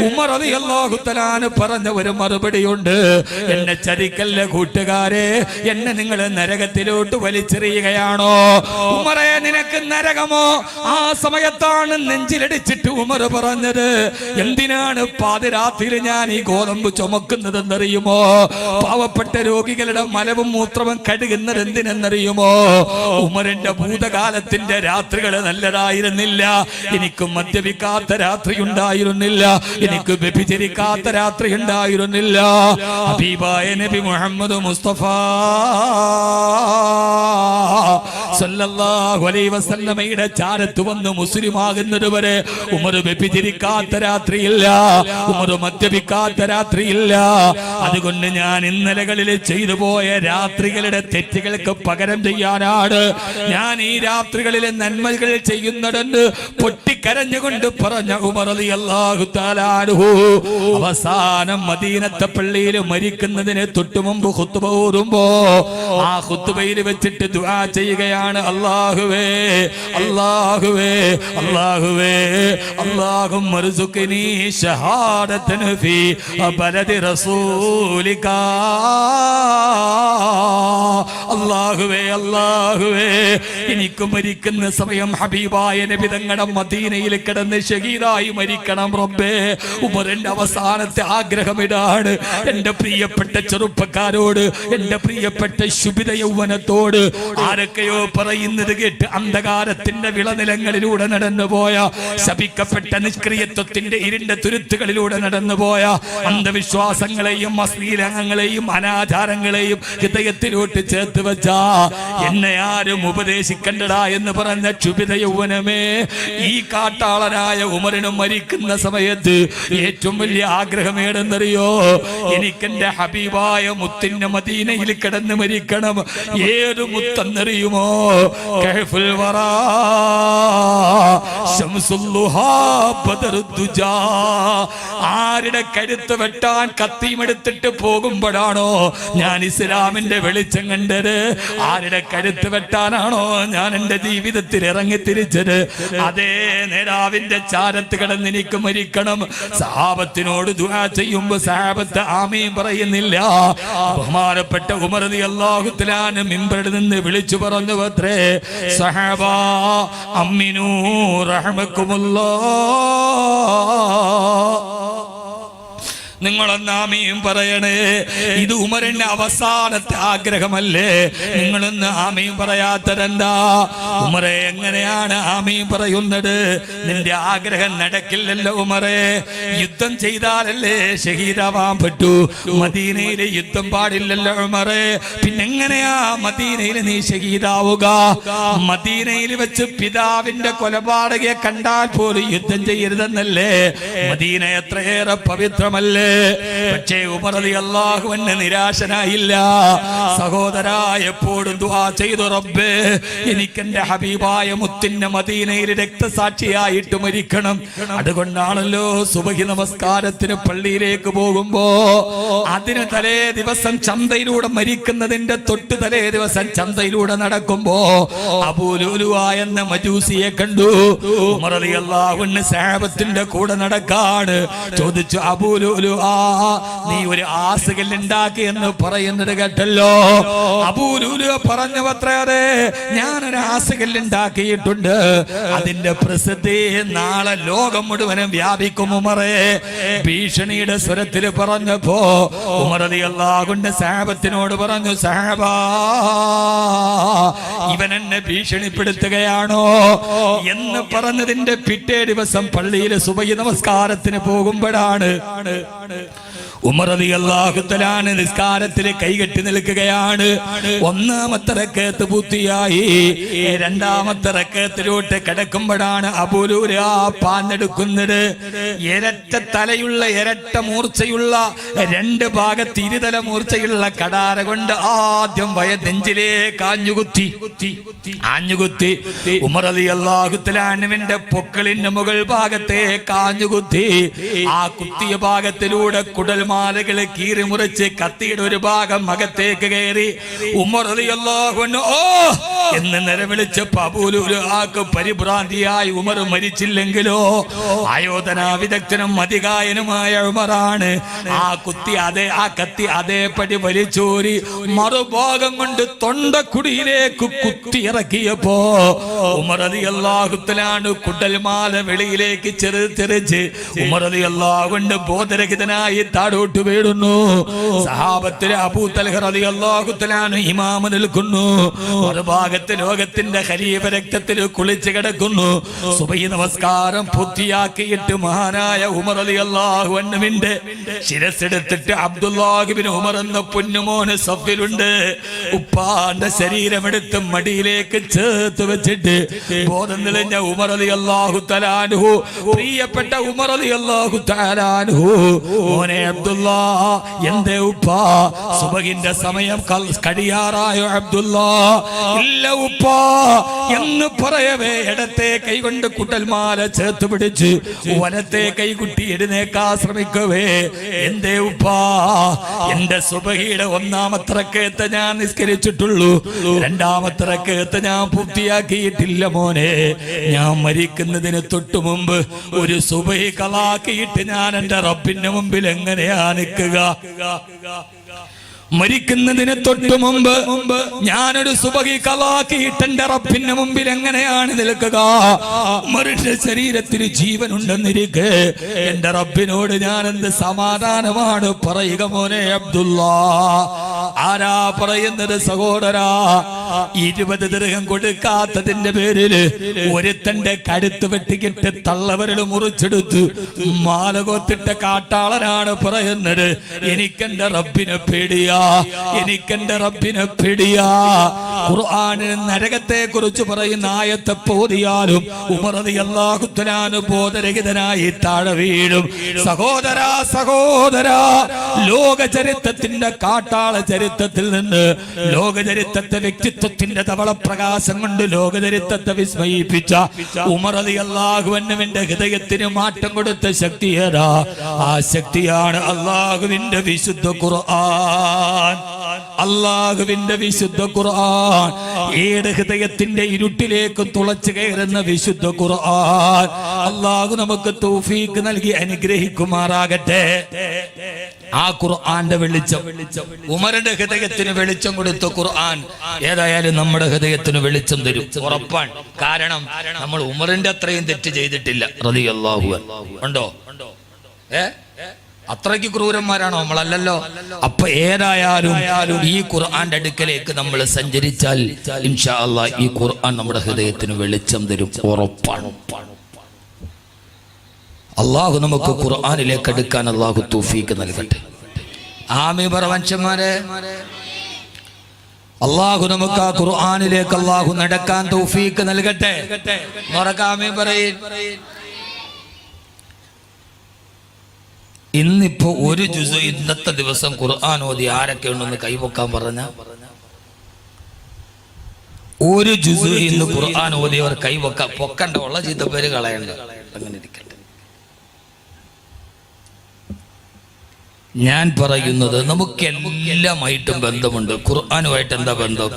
ഉമർ റളിയല്ലാഹു തആല പറഞ്ഞ ഒരു മറുപടിയുണ്ട്. എന്നെ ചതിക്കല്ല കൂട്ടുകാരെ, എന്നെ നിങ്ങൾ നരകത്തിലോട്ട് വലിച്ചെറിയുകയാണോ? ഉമറേ നിനക്ക് നരകമോ? ആ സമയത്താണ് നെഞ്ചിലടിച്ചിട്ട് ഉമർ പറഞ്ഞത്, എന്തിനാണ് പാതിരാത്രിയിൽ ഞാൻ ഈ ഗോതമ്പ് ചുമക്കുന്നതെന്നറിയുമോ? പാവപ്പെട്ട രോഗികളുടെ മലവും മൂത്രവും കഴുകുന്നത് എന്തിനെന്നറിയുമോ? ഉമറിന്റെ ഭൂതകാലത്തിന്റെ രാത്രികൾ നല്ലതായിരുന്നില്ല. എനിക്ക് മദ്യപിക്കാത്ത രാത്രി ഉണ്ടായിരുന്നില്ല, എനിക്ക് വ്യഭിചരിക്കാത്ത രാത്രി ഉണ്ടായിരുന്നില്ല. ഹബീബായ നബി മുഹമ്മദ് മുസ്തഫ സല്ലല്ലാഹു അലൈഹി വസല്ലമയുടെ ചാരത്ത് വന്ന് മുസ്ലിം ആകുന്നത് വരെ ഉമർ വ്യഭിചരിക്കാത്ത രാത്രിയില്ല, ഉമർ മദ്യപിക്കാത്ത രാത്രിയില്ല. അതുകൊണ്ട് ഞാൻ ഇന്നലകളിൽ ചെയ്തു പോയ രാത്രികളുടെ തെറ്റുകൾക്ക് പകരം ചെയ്യാനാണ് ഞാൻ ഈ രാത്രികളിലെ നന്മകൾ ചെയ്യുന്നതെന്ന് പൊട്ടിക്കരഞ്ഞുകൊണ്ട് പറഞ്ഞ ഉമർ റളിയല്ലാഹു തആല അൻഹു അവസാനം മദീനത്തെ പള്ളിയിൽ മരിക്കുന്നതിന് തൊട്ടു മുമ്പ് ഖുത്ബ ഓതുമ്പോ ആ ഖുത്ബയിൽ വെച്ചിട്ട് ദുആ ചെയ്യുകയാണ്, അല്ലാഹുവേ അല്ലാഹുവേ അല്ലാഹുവേ അല്ലാഹുമ്മ ർസുഖ്നി ഷഹാദതൻ ഫീ ബലദി റസൂലിക. അല്ലാഹുവേ അല്ലാഹുവേ എനിക്ക് മരിക്കുന്ന സമയം ഹബീബായ നബി തങ്ങളുടെ മദീനയിൽ കിടന്ന് ഷഹീദായി മരിക്കണം റബ്ബേ. ഉമറിന്റെ അവസാനത്തെ ആഗ്രഹം ഇതാണ്. എന്റെ പ്രിയപ്പെട്ട ചെറുപ്പക്കാരോട്, എന്റെ പ്രിയപ്പെട്ട ശുഭിത യൗവനത്തോട് ആരൊക്കെയോ പറയുന്നത് കേട്ട് അന്ധകാരത്തിന്റെ വിളനിലങ്ങളിലൂടെ നടന്നുപോയ, ശപിക്കപ്പെട്ട നിഷ്ക്രിയത്വത്തിന്റെ ഇരുണ്ട തുരുത്തുകളിലൂടെ നടന്നുപോയ അന്ധവിശ്വാസങ്ങളെയും അശ്ലീലങ്ങളെയും അനാചാരങ്ങളെയും ഹൃദയത്തിലോട്ട് ചേർത്ത് വെച്ച എന്നെ ആരും ഉപദേശിക്കണ്ടടാ എന്ന് പറഞ്ഞ ക്ഷുഭിത യൗവനമേ, ഈ കാട്ടാളനായ ഉമറിന് മരിക്കുന്ന സമയത്ത് ഏറ്റവും വലിയ ആഗ്രഹം ഏടെന്നറിയോ? എനിക്കെന്റെ ഹബീബായ മുത്തിന്റെ മദീനയിൽ കിടന്ന് മരിക്കണം. ഏത് മുത്തെന്നറിയുമോ? കഹ്ഫുൽ വറാ ശംസുല്ലുഹാ ബദറുദ്ദുജാ. ആരുടെ കഴുത്ത് വെട്ടാൻ കത്തിയുമെടുത്തിട്ട് പോകുമ്പോഴാണോ ഞാൻ ഇസ്ലാമിന്റെ വെളിച്ചം കണ്ടത്, ആരുടെ കഴുത്ത് വെട്ടാനാണോ ഞാൻ എന്റെ ജീവിതത്തിൽ ഇറങ്ങി തിരിച്ചത്, അതേ നേതാവിന്റെ ചാരത്ത് കിടന്ന് എനിക്ക് മരിക്കണം. സഹാബത്തിനോട് ദുആ ചെയ്യുമ്പോ സഹാബത്ത് ആമീൻ പറയുന്നില്ല. ബഹുമാനപ്പെട്ട ഉമർ റളിയല്ലാഹു തആല മിമ്പറിൽ നിന്ന് വിളിച്ചു പറഞ്ഞു അത്രേ, സഹാബാ അമ്മിനൂ റഹ്മക്കുമുല്ലാഹ്, നിങ്ങളൊന്ന് ആമീൻ പറയണേ. ഇത് ഉമറിന്റെ അവസാനത്തെ ആഗ്രഹമല്ലേ? നിങ്ങളൊന്ന് ആമീൻ പറയാത്തതെന്താ? ഉമറെ, എങ്ങനെയാണ് ആമീൻ പറയുന്നത്? നിന്റെ ആഗ്രഹം നടക്കില്ലല്ലോ ഉമറെ. യുദ്ധം ചെയ്താലല്ലേ ഷഹീദാവാൻ പറ്റൂ. മദീനയിലെ യുദ്ധം പാടില്ലല്ലോ ഉമറെ. പിന്നെങ്ങനെയാ മദീനയിൽ നീ ഷഹീദാവുക? മദീനയിൽ വെച്ച് പിതാവിന്റെ കൊലപാതകയെ കണ്ടാൽ പോലും യുദ്ധം ചെയ്യരുതെന്നല്ലേ? മദീന എത്രയേറെ പവിത്രമല്ലേ? പക്ഷേ ഉമർ റളിയല്ലാഹു അൻഹു നിരാശനായില്ല. സഹോദരാ, എപ്പോഴും ദുആ ചെയ്തു, റബ്ബേ എനിക്കെന്റെ ഹബീബായ മുത്തിന്റെ മദീനയിൽ രക്തസാക്ഷിയായിട്ട് മരിക്കണം. അതുകൊണ്ടാണല്ലോ സുബഹി നമസ്കാരത്തിന് പള്ളിയിലേക്ക് പോകുമ്പോ അതിന് തലേ ദിവസം ചന്തയിലൂടെ മരിക്കുന്നതിന്റെ തൊട്ട് തലേ ദിവസം ചന്തയിലൂടെ നടക്കുമ്പോ അബൂ ലുലുഅ എന്ന മജൂസിയെ കണ്ടു. ഉമർ റളിയല്ലാഹു അൻഹു സഹാബത്തിന്റെ കൂടെ നടക്കാണ്. ചോദിച്ചു, അബൂ ലുലുഅ, നീ ഒരു ആസുകല്ല് ഉണ്ടാക്കി എന്ന് പറയുന്നത് കേട്ടല്ലോ. അബൂ ലുലുഅ പറഞ്ഞു അത്രേ, അതെ, ഞാനൊരു ആസുകല്ല് ഉണ്ടാക്കിയിട്ടുണ്ട്. അതിന്റെ പ്രസിദ്ധി നാളെ ലോകം മുഴുവനും വ്യാപിക്കും ഉമറേ. ഭീഷണിയുടെ സ്വരത്തിൽ പറഞ്ഞപ്പോ ഉമർ റളിയല്ലാഹു അൻഹു സഹാബത്തിനോട് പറഞ്ഞു, സഹാബാ, ഇവൻ എന്നെ ഭീഷണിപ്പെടുത്തുകയാണോ എന്ന് പറഞ്ഞതിന്റെ പിറ്റേ ദിവസം പള്ളിയിലെ സുബഹി നമസ്കാരത്തിന് പോകുമ്പോഴാണ് ഉമർ റളിയല്ലാഹു തആല നിസ്കാരത്തിൽ കൈകെട്ടി നിൽക്കുകയാണ്. ഒന്നാമത്തെ റക്അത്ത് പൂർത്തിയായി. രണ്ടാമത്തെ റക്അത്തിലോട്ട് കിടക്കുമ്പോഴാണ് അബൂ ലുലുഅ പാഞ്ഞെടുക്കുന്നത്. ഇരട്ട തലയുള്ള, ഇരട്ട മൂർച്ചയുള്ള, രണ്ട് ഭാഗത്ത് ഇരുതല മൂർച്ചയുള്ള കടാര കൊണ്ട് ആദ്യം വയനെഞ്ചിലേക്ക് ആഞ്ഞുകുത്തി. ഉമർ റളിയല്ലാഹു തആലവിന്റെ പൊക്കിളിന്റെ മുകൾ ഭാഗത്തേക്ക് ആഞ്ഞുകുത്തി. ആ കുത്തിയ ഭാഗത്തിലൂടെ കുടൽ മാലകളെ കീറി മുറിച്ച് കത്തിയുടെ ഒരു ഭാഗം അകത്തേക്ക് കയറി. ഉമർ റളിയല്ലാഹു അൻഹു ഓ എന്ന് നിലവിളിച്ചപ്പോൾ അബൂ ലുലുഅക്ക് പരിഭ്രാന്തിയായി. ഉമർ മരിച്ചില്ലെങ്കിലോ? ആയോധന വിദഗ്ധനും അധികായനുമായ ഉമറാണ്. ആ കത്തി അതേപടി വലിച്ചോരി മറുഭാഗം കൊണ്ട് തൊണ്ടക്കുടിയിലേക്ക് കുത്തി ഇറക്കിയപ്പോ ഉമർ റളിയല്ലാഹു തആല കുടൽമാല വെളിയിലേക്ക് ചെറുതെറിച്ച് ഉമർ റളിയല്ലാഹു അൻഹു ബോധരഹിതനായി താഴോട്ട് വീഴുന്നു. സഹാബത്തിലെ അബൂ തൽഹ റളിയല്ലാഹു തആല ഇമാമ നിൽക്കുന്നു. മറുഭാഗത്ത് ലോകത്തിന്റെ ഖലീഫ രക്തത്തിൽ കുളിച്ച് കിടക്കുന്നു. സുബഹി നമസ്കാരം പൂർത്തിയാക്കിയിട്ട് മഹാനായ ഉമർ റളിയല്ലാഹു അൻഹുവിന്റെ ശിരസ്സെടുത്തിട്ട് അബ്ദുല്ലാഹ് ഇബ്നു ഉമർ എന്ന പൊന്നുമോന് സഫിലുണ്ട്. ഉപ്പാന്റെ ശരീരമെടുത്ത് മടിയിലേക്ക് ചേർത്ത് വെച്ചിട്ട് ബോധം തെളിഞ്ഞ ഉമർ റളിയല്ലാഹു തആല അൻഹു, പ്രിയപ്പെട്ട ഉമർ റളിയല്ലാഹു തആല അൻഹു, മോനെ അബ്ദുല്ലാ, എന്തേ ഉപ്പാ സുബഹിന്റെ സമയം കഴിയാറായോ അബ്ദുല്ലാ? ഇല്ല ഉപ്പാ എന്ന് പറയവേ ഇടത്തെ കൈകൊണ്ട് കുട്ടൽമാല ചേർത്ത് പിടിച്ച് വലത്തെ കൈകുട്ടി എഴുന്നേക്കാൻ ശ്രമിക്കവേ, എന്തേ ഉപ്പാ? എന്റെ സുബഹിയുടെ ഒന്നാമത്തെ റക്അത്ത് ഞാൻ നിസ്കരിച്ചിട്ടുള്ളൂ, രണ്ടാമത്തെ റക്അത്ത് ഞാൻ പൂർത്തിയാക്കിയിട്ടില്ല മോനെ. ഞാൻ മരിക്കുന്നതിന് തൊട്ടു മുമ്പ് ഒരു സുബഹി കളാക്കിയിട്ട് ഞാൻ എന്റെ റബ്ബിന്റെ മുമ്പിൽ എങ്ങനെയാ നിൽക്കുക? മരിക്കുന്നതിന് തൊട്ടു മുമ്പ് ഞാനൊരു സുബഹി കളാക്കിയിട്ട് എന്റെ റബ്ബിന്റെ മുമ്പിൽ എങ്ങനെയാണ് നിൽക്കുക? മനുഷ്യ ശരീരത്തിന് ജീവനുണ്ടെന്നിരിക്കെ എന്റെ റബ്ബിനോട് ഞാൻ എന്ത് സമാധാനമാണ് പറയുക മോനെ അബ്ദുല്ലാ? ആരാ പറയുന്നത് സഹോദരാ? 20 ദിർഹം കൊടുക്കാത്തതിന്റെ പേരില് ഒരുത്തന്റെ കഴുത്ത് വെട്ടിക്കിട്ട് തള്ളവരൽ മുറിച്ചെടുത്ത് മാല കൊത്തിട്ട കാട്ടാളനാണ് പറയുന്നത്, എനിക്കെന്റെ റബ്ബിനെ പേടിയാ, എനിക്കെന്റെ റബ്ബിനെ പേടിയാ. ഖുർആനിൽ നരകത്തെ കുറിച്ച് പറയുന്ന ആയത്തെ പോതിയാലും ഉമർ റളിയല്ലാഹു തആല ബോധരഹിതനായി താഴെ വീഴും. സഹോദരാ, ലോക ചരിത്രത്തിന്റെ കാട്ടാള ചരിത്രത്തിൽ നിന്ന് ലോക ചരിത്രത്തെ വ്യക്തിത്വം വ്യക്തിത്വത്തിന്റെ ധവളപ്രകാശം കൊണ്ട് ലോകചരിത്രത്തെ വിസ്മയിപ്പിച്ച ഉമർ റളിയല്ലാഹു അൻഹുവിന്റെ ഹൃദയത്തിന് മാറ്റം കൊടുത്ത ശക്തി ഏതാ? ആ ശക്തിയാണ് അല്ലാഹുവിന്റെ വിശുദ്ധ ഖുർആൻ. അല്ലാഹുവിന്റെ വിശുദ്ധ ഖുർആൻ ഏത് ഹൃദയത്തിന്റെ ഇരുട്ടിലേക്ക് തുളച്ചു കയറുന്ന വിശുദ്ധ ഖുർആൻ. അല്ലാഹു നമുക്ക് തൗഫീഖ് നൽകി അനുഗ്രഹിക്കുമാറാകട്ടെ. ആ ഖുർആന്റെ വെളിച്ചം ഉമറിന്റെ ഹൃദയത്തിന് വെളിച്ചം കൊടുത്ത ഖുർആൻ ഏതായാലും നമ്മുടെ ഹൃദയത്തിന് വെളിച്ചം തരും, ഉറപ്പാണ്. കാരണം നമ്മൾ ഉമറിന്റെ അത്രയും തെറ്റ് ചെയ്തിട്ടില്ല റളിയല്ലാഹു അൻഹു. ഉണ്ടോ? അത്രയ്ക്ക് ക്രൂരന്മാരാണോ നമ്മളല്ലല്ലോ. അപ്പൊ ഏതായാലും ഈ ഖുർആന്റെ അടുക്കലേക്ക് നമ്മൾ സഞ്ചരിച്ചാൽ ഇൻഷാ അല്ലാഹ് ഈ ഖുർആൻ നമ്മുടെ ഹൃദയത്തിന് വെളിച്ചം തരും, ഉറപ്പാണ്. അള്ളാഹു നമുക്ക് ഖുർആനിലേക്ക് അടുക്കാൻ അള്ളാഹു തൗഫീഖ് നൽകട്ടെ. ആമീൻ പറ മനുഷ്യന്മാരെ. അള്ളാഹു നമുക്ക് ആ ഖുർആനിലേക്ക് അള്ളാഹു നടക്കാൻ തൗഫീഖ് നൽകട്ടെ. ആമീൻ പറയ്. ഇന്നിപ്പോ ഒരു ജുസ് ഇന്നത്തെ ദിവസം ഖുർആൻ ഓതി ആരൊക്കെ ഉണ്ടെന്ന് കൈവക്കാൻ പറഞ്ഞ ഒരു ജുസ് ഇന്ന് ഖുർആൻ ഓതിയവർ കൈവക്കാൻ പൊക്കണ്ട, ഉള്ള ചീത്ത പേര് കളയണ്ട. അങ്ങനെ ഇരിക്കട്ടെ. ഞാൻ പറയുന്നത് നമുക്ക് എല്ലാമായിട്ടും ബന്ധമുണ്ട്. ഖുർആനുമായിട്ട് എന്താ ബന്ധം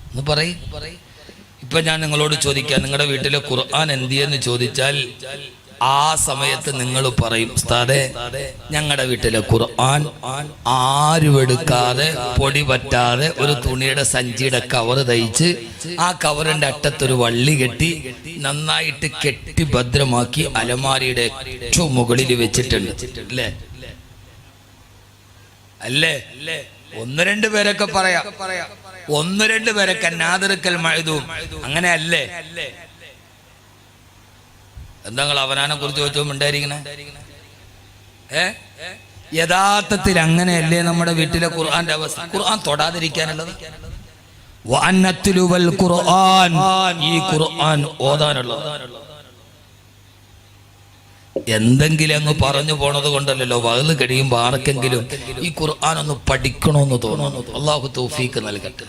എന്ന് പറയും. ഇപ്പൊ ഞാൻ നിങ്ങളോട് ചോദിക്കാം, നിങ്ങളുടെ വീട്ടിലെ ഖുർആൻ എന്തിയെന്ന് ചോദിച്ചാൽ ആ സമയത്ത് നിങ്ങൾ പറയും, ഉസ്താദേ ഞങ്ങളുടെ വീട്ടിലെ ഖുർആൻ ആരും എടുക്കാതെ പൊടി പറ്റാതെ ഒരു തുണിയുടെ സഞ്ചിയുടെ കവറ് തയ്ച്ച് ആ കവറിന്റെ അറ്റത്തൊരു വള്ളി കെട്ടി നന്നായിട്ട് കെട്ടി ഭദ്രമാക്കി അലമാരിയുടെ ഏറ്റവും മുകളിൽ വെച്ചിട്ടുണ്ട്. അല്ലേ അല്ലേ? ഒന്ന് രണ്ട് പേരൊക്കെ പറയാം, ഒന്ന് രണ്ട് പേരൊക്കെ നാദിറുക്കൽ മഅ്ദൂം അങ്ങനെ അല്ലേ? എന്താ നിങ്ങൾ അവനാനെ കുറിച്ച് ചോദിച്ചോ ഉണ്ടായിരിക്കണേ? യഥാർത്ഥത്തിൽ അങ്ങനെയല്ലേ നമ്മുടെ വീട്ടിലെ ഖുർആന്റെ അവസ്ഥ? ഖുർആൻ തൊടാതിരിക്കാനുള്ളത്, ഈ ഖുർആൻ ഓതാനുള്ളത്. എന്തെങ്കിലും അങ്ങ് പറഞ്ഞു പോണത് കൊണ്ടല്ലോ, വകല് കഴിയുമ്പോൾ ആർക്കെങ്കിലും ഈ ഖുർആൻ ഒന്ന് പഠിക്കണമെന്ന് തോന്നുന്നു. അള്ളാഹു തൗഫീഖ് നൽകട്ടെ.